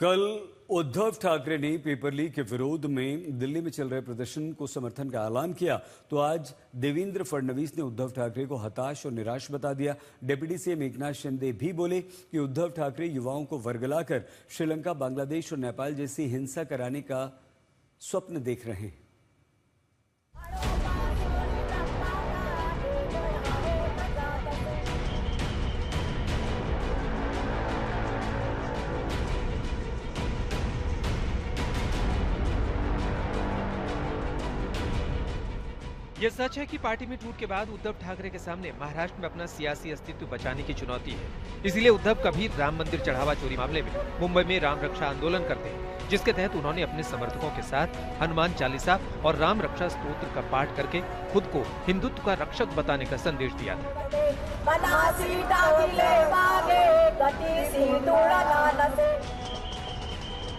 कल उद्धव ठाकरे ने paper leak के विरोध में दिल्ली में चल रहे प्रदर्शन को समर्थन का ऐलान किया, तो आज देवेंद्र फडणवीस ने उद्धव ठाकरे को हताश और निराश बता दिया। डिप्टी सीएम एकनाथ शिंदे भी बोले कि उद्धव ठाकरे युवाओं को वर्गलाकर श्रीलंका, बांग्लादेश और नेपाल जैसी हिंसा कराने का स्वप्न देख रहे हैं। ये सच है कि पार्टी में टूट के बाद उद्धव ठाकरे के सामने महाराष्ट्र में अपना सियासी अस्तित्व बचाने की चुनौती है। इसीलिए उद्धव कभी राम मंदिर चढ़ावा चोरी मामले में मुंबई में राम रक्षा आंदोलन करते हैं, जिसके तहत उन्होंने अपने समर्थकों के साथ हनुमान चालीसा और राम रक्षा स्तोत्र का पाठ करके खुद को हिंदुत्व का रक्षक बताने का संदेश दिया था।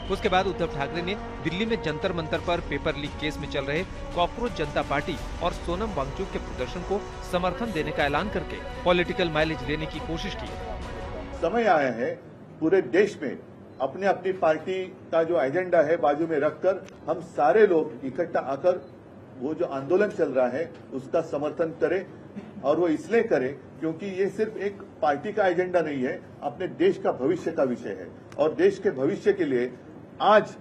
उसके बाद उद्धव ठाकरे ने दिल्ली में जंतर मंतर पर पेपर लीक केस में चल रहे कॉकरोच जनता पार्टी और सोनम वांगचुक के प्रदर्शन को समर्थन देने का ऐलान करके पॉलिटिकल माइलेज लेने की कोशिश की। समय आया है पूरे देश में अपनी अपनी पार्टी का जो एजेंडा है बाजू में रखकर हम सारे लोग इकट्ठा आकर वो जो आंदोलन चल रहा है उसका समर्थन करें, और वो इसलिए करें क्योंकि ये सिर्फ एक पार्टी का एजेंडा नहीं है, अपने देश का भविष्य का विषय है। और देश के भविष्य के लिए आज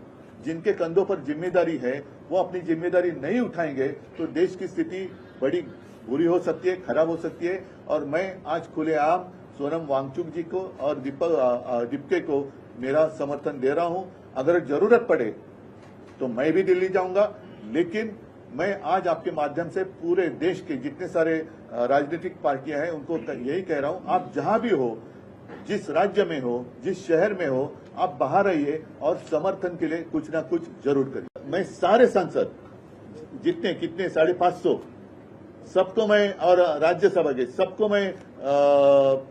जिनके कंधों पर जिम्मेदारी है वो अपनी जिम्मेदारी नहीं उठाएंगे तो देश की स्थिति बड़ी बुरी हो सकती है, खराब हो सकती है। और मैं आज खुलेआम सोनम वांगचुक जी को और दीपके को मेरा समर्थन दे रहा हूं। अगर जरूरत पड़े तो मैं भी दिल्ली जाऊंगा, लेकिन मैं आज आपके माध्यम से पूरे देश के जितने सारे राजनीतिक पार्टियां हैं उनको यही कह रहा हूं, आप जहां भी हो, जिस राज्य में हो, जिस शहर में हो, आप बाहर आइए और समर्थन के लिए कुछ ना कुछ जरूर करिए। मैं सारे सांसद जितने कितने 550 सबको मैं, और राज्यसभा के सबको मैं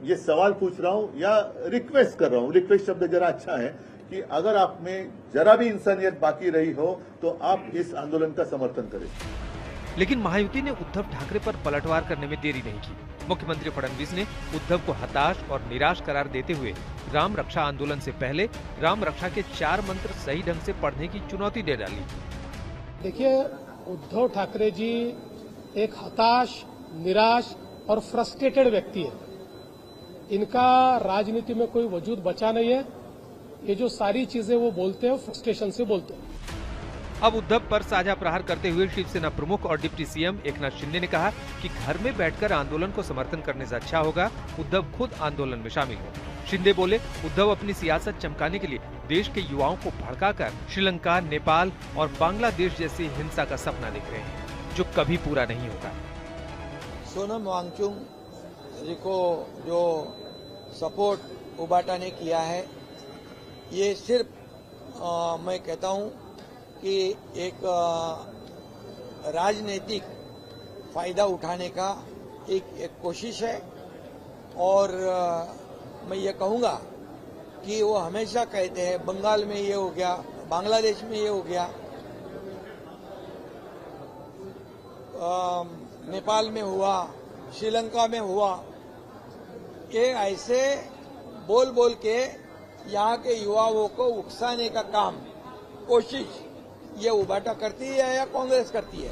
ये सवाल पूछ रहा हूं या रिक्वेस्ट कर रहा हूं। रिक्वेस्ट शब्द जरा अच्छा है कि अगर आप में जरा भी इंसानियत बाकी रही हो तो आप इस आंदोलन का समर्थन करें। लेकिन महायुति ने उद्धव ठाकरे पर पलटवार करने में देरी नहीं की। मुख्यमंत्री फडणवीस ने उद्धव को हताश और निराश करार देते हुए राम रक्षा आंदोलन से पहले राम रक्षा के 4 मंत्र सही ढंग से पढ़ने की चुनौती दे डाली। देखिए, उद्धव ठाकरे जी एक हताश, निराश और फ्रस्ट्रेटेड व्यक्ति है। इनका राजनीति में कोई वजूद बचा नहीं है। ये जो सारी चीजें वो बोलते हैं, फ्रस्ट्रेशन से बोलते हैं। अब उद्धव पर साझा प्रहार करते हुए शिवसेना प्रमुख और डिप्टी सीएम एकनाथ शिंदे ने कहा कि घर में बैठकर आंदोलन को समर्थन करने से अच्छा होगा उद्धव खुद आंदोलन में शामिल हो। शिंदे बोले, उद्धव अपनी सियासत चमकाने के लिए देश के युवाओं को भड़काकर श्रीलंका, नेपाल और बांग्लादेश जैसी हिंसा का सपना देख रहे हैं, जो कभी पूरा नहीं होगा। सोनम वांगचुक जी को जो सपोर्ट उबाटा ने किया है, ये सिर्फ मैं कहता हूं कि एक राजनीतिक फायदा उठाने का एक कोशिश है। और मैं ये कहूंगा कि वो हमेशा कहते हैं बंगाल में ये हो गया, बांग्लादेश में ये हो गया, नेपाल में हुआ, श्रीलंका में हुआ। ये ऐसे बोल बोल के यहाँ के युवाओं को उकसाने का काम, कोशिश ये उबाटा करती है या कांग्रेस करती है।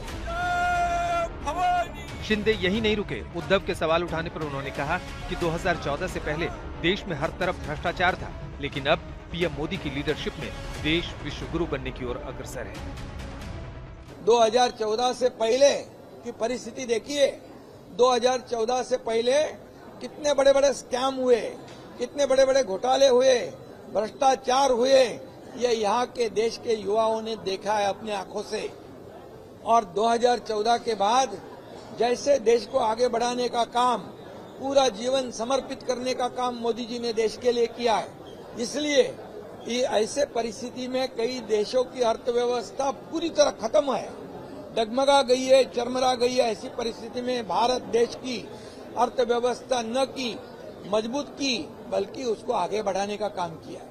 शिंदे यही नहीं रुके। उद्धव के सवाल उठाने पर उन्होंने कहा कि 2014 से पहले देश में हर तरफ भ्रष्टाचार था, लेकिन अब पीएम मोदी की लीडरशिप में देश विश्व गुरु बनने की ओर अग्रसर है। 2014 से पहले की परिस्थिति देखिए। 2014 से पहले कितने बड़े बड़े स्कैम हुए, कितने बड़े बड़े घोटाले हुए, भ्रष्टाचार हुए, ये यहाँ के देश के युवाओं ने देखा है अपनी आंखों से। और 2014 के बाद जैसे देश को आगे बढ़ाने का काम, पूरा जीवन समर्पित करने का काम मोदी जी ने देश के लिए किया है। इसलिए ये ऐसे परिस्थिति में कई देशों की अर्थव्यवस्था पूरी तरह खत्म है, डगमगा गई है, चरमरा गई है। ऐसी परिस्थिति में भारत देश की अर्थव्यवस्था न की मजबूत की, बल्कि उसको आगे बढ़ाने का काम किया है।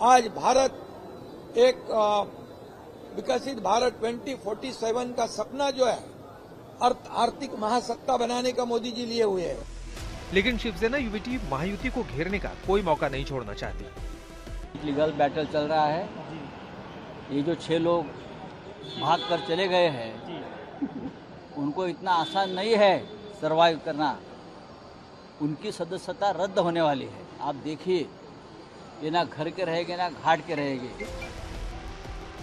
आज भारत एक विकसित भारत 2047 का सपना जो है, आर्थिक महासत्ता बनाने का मोदी जी लिए हुए हैं। लेकिन शिवसेना यूवीटी महायुति को घेरने का कोई मौका नहीं छोड़ना चाहती। लीगल बैटल चल रहा है। ये जो 6 लोग भाग कर चले गए हैं, उनको इतना आसान नहीं है सरवाइव करना। उनकी सदस्यता रद्द होने वाली है। आप देखिए, ये ना घर के रहेंगे ना घाट के रहेंगे।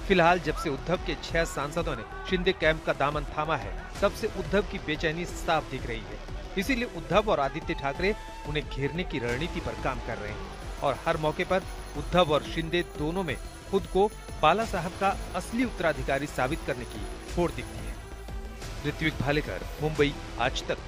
फिलहाल जब से उद्धव के 6 सांसदों ने शिंदे कैंप का दामन थामा है, तब से उद्धव की बेचैनी साफ दिख रही है। इसीलिए उद्धव और आदित्य ठाकरे उन्हें घेरने की रणनीति पर काम कर रहे हैं और हर मौके पर उद्धव और शिंदे दोनों में खुद को बाला साहब का असली उत्तराधिकारी साबित करने की होड़ दिखती है। ऋत्विक भालेकर, मुंबई, आज तक।